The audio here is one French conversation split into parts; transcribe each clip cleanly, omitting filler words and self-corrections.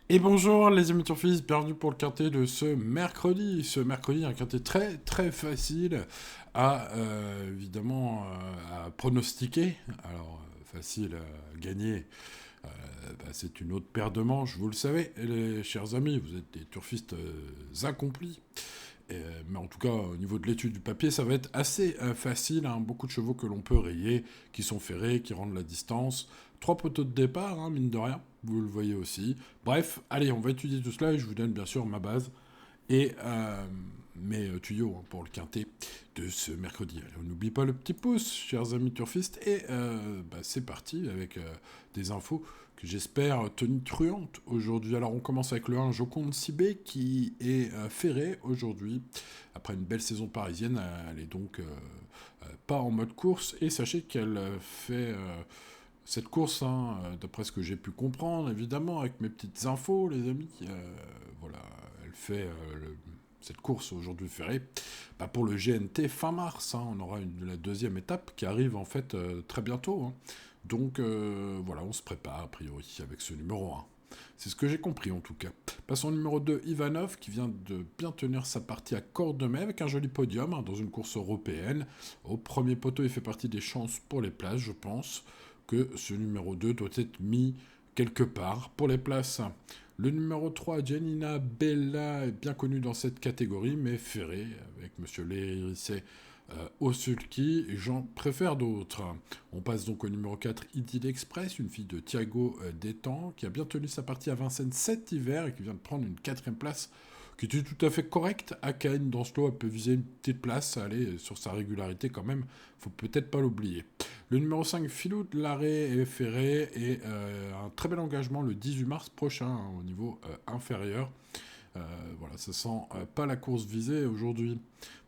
Et bonjour les amis turfistes, bienvenue pour le quintet de ce mercredi. Ce mercredi, un quintet très très facile à évidemment à pronostiquer. Alors facile à gagner, c'est une autre paire de manches, vous le savez, les chers amis, vous êtes des turfistes accomplis. Mais en tout cas, au niveau de l'étude du papier, ça va être assez facile, hein. Beaucoup de chevaux que l'on peut rayer, qui sont ferrés, qui rendent la distance. Trois poteaux de départ, hein, mine de rien, vous le voyez aussi. Bref, allez, on va étudier tout cela et je vous donne bien sûr ma base et mes tuyaux, hein, pour le quintet de ce mercredi. Allez, on n'oublie pas le petit pouce, chers amis turfistes, et c'est parti avec des infos que j'espère tonitruantes aujourd'hui. Alors on commence avec le 1 Joconde Sibé qui est ferré aujourd'hui. Après une belle saison parisienne, elle est donc pas en mode course, et sachez qu'elle fait cette course, hein, d'après ce que j'ai pu comprendre, évidemment, avec mes petites infos, les amis, voilà, elle fait cette course aujourd'hui ferrée pour le GNT fin mars, hein. On aura la deuxième étape qui arrive en fait très bientôt, hein. Donc voilà, on se prépare a priori avec ce numéro 1. C'est ce que j'ai compris en tout cas. Passons au numéro 2, Ivanov, qui vient de bien tenir sa partie à Cordemais avec un joli podium, hein, dans une course européenne. Au premier poteau, il fait partie des chances pour les places, je pense que ce numéro 2 doit être mis quelque part pour les places. Le numéro 3, Janina Bella, est bien connu dans cette catégorie, mais ferré, avec Monsieur Lérisset au sulky, j'en préfère d'autres. On passe donc au numéro 4, Idylle Express, une fille de Thiago Détang, qui a bien tenu sa partie à Vincennes cet hiver et qui vient de prendre une quatrième place qui était tout à fait correcte à Caen. Dans ce lot, elle peut viser une petite place, aller sur sa régularité quand même, faut peut-être pas l'oublier. Le numéro 5, Philou de l'arrêt est ferré, et un très bel engagement le 18 mars prochain, hein, au niveau inférieur. Voilà, ça sent pas la course visée aujourd'hui.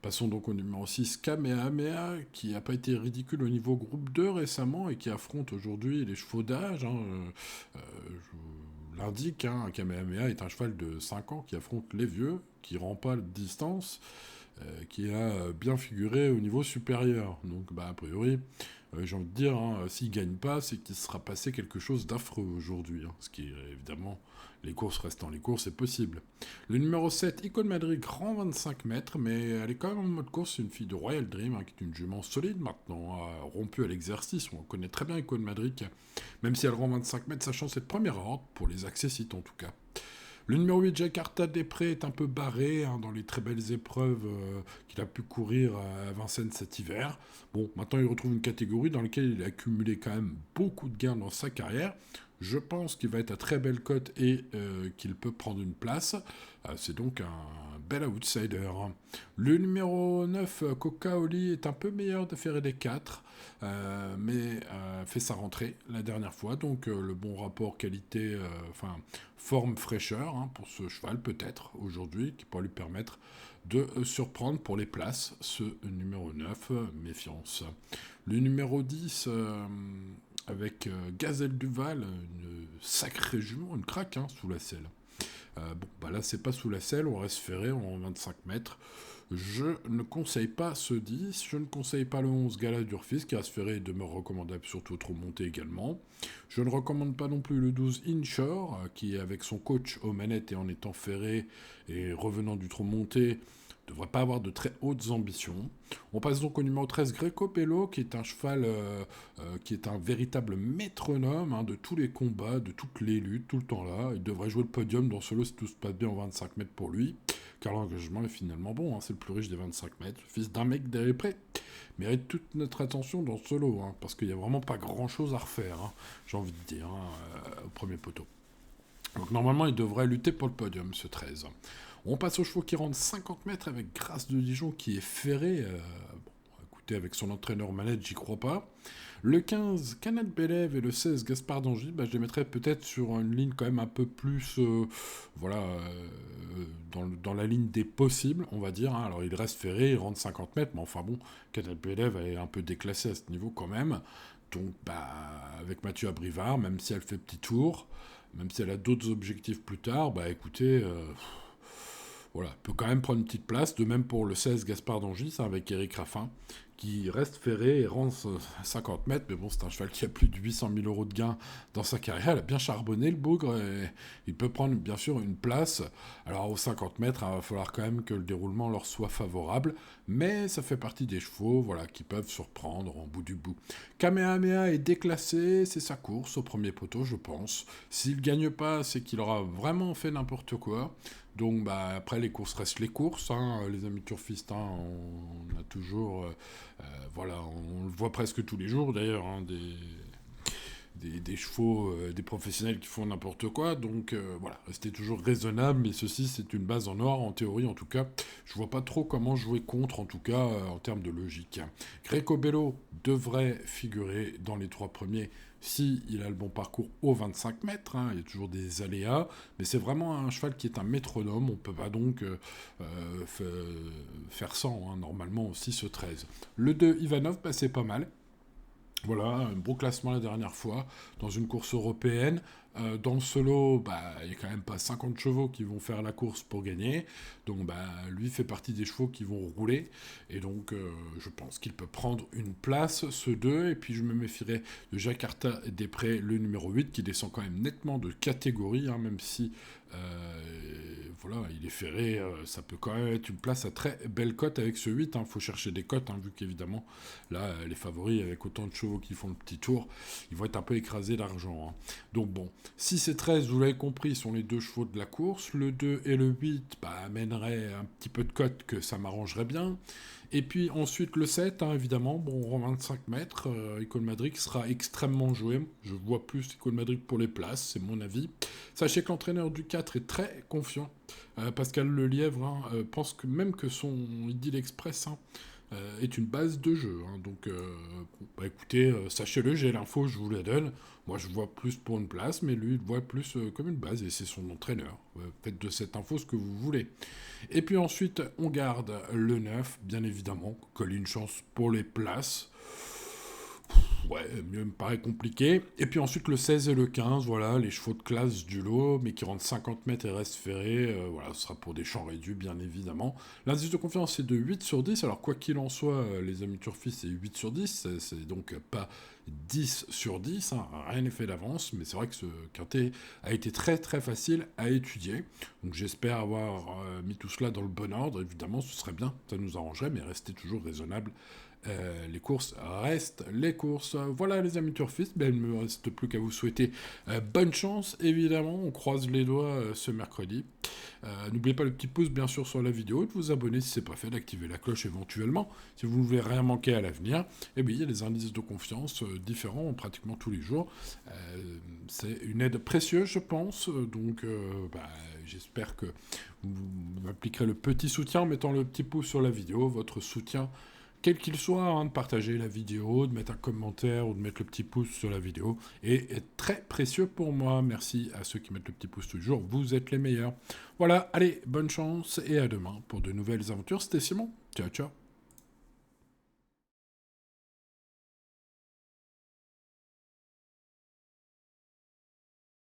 Passons donc au numéro 6, Kamehameha, qui n'a pas été ridicule au niveau groupe 2 récemment et qui affronte aujourd'hui les chevaux d'âge, hein. Je vous l'indique, hein, Kamehameha est un cheval de 5 ans qui affronte les vieux, qui rend pas de distance, qui a bien figuré au niveau supérieur. Donc, a priori, j'ai envie de dire, hein, s'il gagne pas, c'est qu'il sera passé quelque chose d'affreux aujourd'hui, hein, ce qui est évidemment, les courses restant les courses, c'est possible. Le numéro 7, Icône Madrid, grand 25 mètres, mais elle est quand même en mode course, c'est une fille de Royal Dream, hein, qui est une jument solide maintenant, rompue à l'exercice. On connaît très bien Icône Madrid, même si elle rend 25 mètres, sachant cette première ordre, pour les accessites en tout cas. Le numéro 8, Jakarta Després, est un peu barré, hein, dans les très belles épreuves qu'il a pu courir à Vincennes cet hiver. Bon, maintenant il retrouve une catégorie dans laquelle il a accumulé quand même beaucoup de gains dans sa carrière. Je pense qu'il va être à très belle cote et qu'il peut prendre une place. C'est donc un bel outsider. Le numéro 9, Coca-Oli, est un peu meilleur de Ferré des 4, mais fait sa rentrée la dernière fois. Donc le bon rapport qualité, forme fraîcheur, hein, pour ce cheval peut-être aujourd'hui, qui pourra lui permettre de surprendre pour les places ce numéro 9, méfiance. Le numéro 10, avec Gazelle Duval, une sacrée jument, une craque, hein, sous la selle. Là c'est pas sous la selle, on reste ferré en 25 mètres. Je ne conseille pas ce 10, je ne conseille pas le 11 Gala d'Urfis, qui reste ferré et demeure recommandable, surtout trop monté également. Je ne recommande pas non plus le 12 Inshore, qui avec son coach aux manettes et en étant ferré et revenant du trop monté, ne devrait pas avoir de très hautes ambitions. On passe donc au numéro 13, Greco Pello, qui est un cheval qui est un véritable métronome, hein, de tous les combats, de toutes les luttes, tout le temps là. Il devrait jouer le podium dans ce lot si tout se passe bien en 25 mètres pour lui, car l'engagement est finalement bon, hein, c'est le plus riche des 25 mètres. Le fils d'un mec derrière près mérite toute notre attention dans ce lot, hein, parce qu'il n'y a vraiment pas grand chose à refaire, hein, j'ai envie de dire, hein, au premier poteau. Donc normalement, il devrait lutter pour le podium, ce 13. On passe aux chevaux qui rendent 50 mètres avec Grâce de Dijon qui est ferré. Écoutez, avec son entraîneur manette, j'y crois pas. Le 15, Canal Bélève, et le 16, Gaspard d'Angy, je les mettrais peut-être sur une ligne quand même un peu plus, dans la ligne des possibles, on va dire, hein. Alors il reste ferré, il rentre 50 mètres, mais enfin bon, Canal Bélève est un peu déclassé à ce niveau quand même. Donc, avec Mathieu Abrivard, même si elle fait petit tour, même si elle a d'autres objectifs plus tard, écoutez, voilà, peut quand même prendre une petite place. De même pour le 16 Gaspard d'Angis, hein, avec Eric Raffin, qui reste ferré et rance 50 mètres, mais bon, c'est un cheval qui a plus de 800 000 euros de gains dans sa carrière, il a bien charbonné le bougre, et il peut prendre bien sûr une place. Alors aux 50 mètres, il va falloir quand même que le déroulement leur soit favorable, mais ça fait partie des chevaux voilà, qui peuvent surprendre en bout du bout. Kamehameha est déclassé, c'est sa course au premier poteau, je pense. S'il gagne pas, c'est qu'il aura vraiment fait n'importe quoi. Donc bah, après, les courses restent les courses, hein. Les amis turfistes, hein, on a toujours... voilà, on le voit presque tous les jours d'ailleurs, hein, des chevaux, des professionnels qui font n'importe quoi. Donc voilà, restez toujours raisonnable, mais ceci c'est une base en or, en théorie en tout cas. Je vois pas trop comment jouer contre, en tout cas en termes de logique. Greco Bello devrait figurer dans les 3 premiers si il a le bon parcours aux 25 mètres, hein. Il y a toujours des aléas, mais c'est vraiment un cheval qui est un métronome, on peut pas donc faire sans, hein, normalement aussi ce 13. Le 2 Ivanov, bah, c'est pas mal. Voilà, un beau classement la dernière fois, dans une course européenne. Dans le solo, bah, il n'y a quand même pas 50 chevaux qui vont faire la course pour gagner. Donc bah, lui fait partie des chevaux qui vont rouler. Et donc je pense qu'il peut prendre une place, ce 2. Et puis je me méfierai de Jakarta Després, le numéro 8, qui descend quand même nettement de catégorie, hein, même si voilà, il est ferré. Ça peut quand même être une place à très belle cote avec ce 8. Il faut chercher des cotes, hein, vu qu'évidemment, là, les favoris, avec autant de chevaux qui font le petit tour, ils vont être un peu écrasés d'argent, hein. Donc bon, si ces 13, vous l'avez compris, sont les 2 chevaux de la course, le 2 et le 8 bah, amèneraient un petit peu de cote que ça m'arrangerait bien. Et puis ensuite le 7, hein, évidemment, bon, en 25 mètres, Ecole Madrid sera extrêmement joué. Je vois plus Ecole Madrid pour les places, c'est mon avis. Sachez que l'entraîneur du 4 est très confiant. Pascal Lelièvre, hein, pense que même que son Idylle Express, hein, est une base de jeu, hein. Donc bon, bah écoutez, sachez-le, j'ai l'info, je vous la donne. Moi je vois plus pour une place, mais lui il voit plus comme une base, et c'est son entraîneur. Faites de cette info ce que vous voulez. Et puis ensuite on garde le 9, bien évidemment, colle une chance pour les places. Ouais, mieux me paraît compliqué. Et puis ensuite le 16 et le 15, voilà, les chevaux de classe du lot, mais qui rentrent 50 mètres et restent ferrés. Voilà, ce sera pour des champs réduits, bien évidemment. L'indice de confiance est de 8 sur 10. Alors quoi qu'il en soit, les amis turfistes, c'est 8 sur 10. C'est donc pas 10 sur 10, hein, rien n'est fait d'avance. Mais c'est vrai que ce quintet a été très très facile à étudier. Donc j'espère avoir mis tout cela dans le bon ordre. Évidemment, ce serait bien, ça nous arrangerait, mais restez toujours raisonnable. Les courses restent les courses. Voilà les amis turfistes, il ne me reste plus qu'à vous souhaiter bonne chance, évidemment, on croise les doigts ce mercredi. N'oubliez pas le petit pouce bien sûr sur la vidéo, de vous abonner si ce n'est pas fait, d'activer la cloche éventuellement, si vous ne voulez rien manquer à l'avenir. Et bien il y a des indices de confiance différents pratiquement tous les jours. C'est une aide précieuse je pense, donc j'espère que vous m'appliquerez le petit soutien en mettant le petit pouce sur la vidéo, votre soutien quel qu'il soit, hein, de partager la vidéo, de mettre un commentaire ou de mettre le petit pouce sur la vidéo, est très précieux pour moi. Merci à ceux qui mettent le petit pouce toujours, vous êtes les meilleurs. Voilà, allez, bonne chance et à demain pour de nouvelles aventures. C'était Simon, ciao ciao.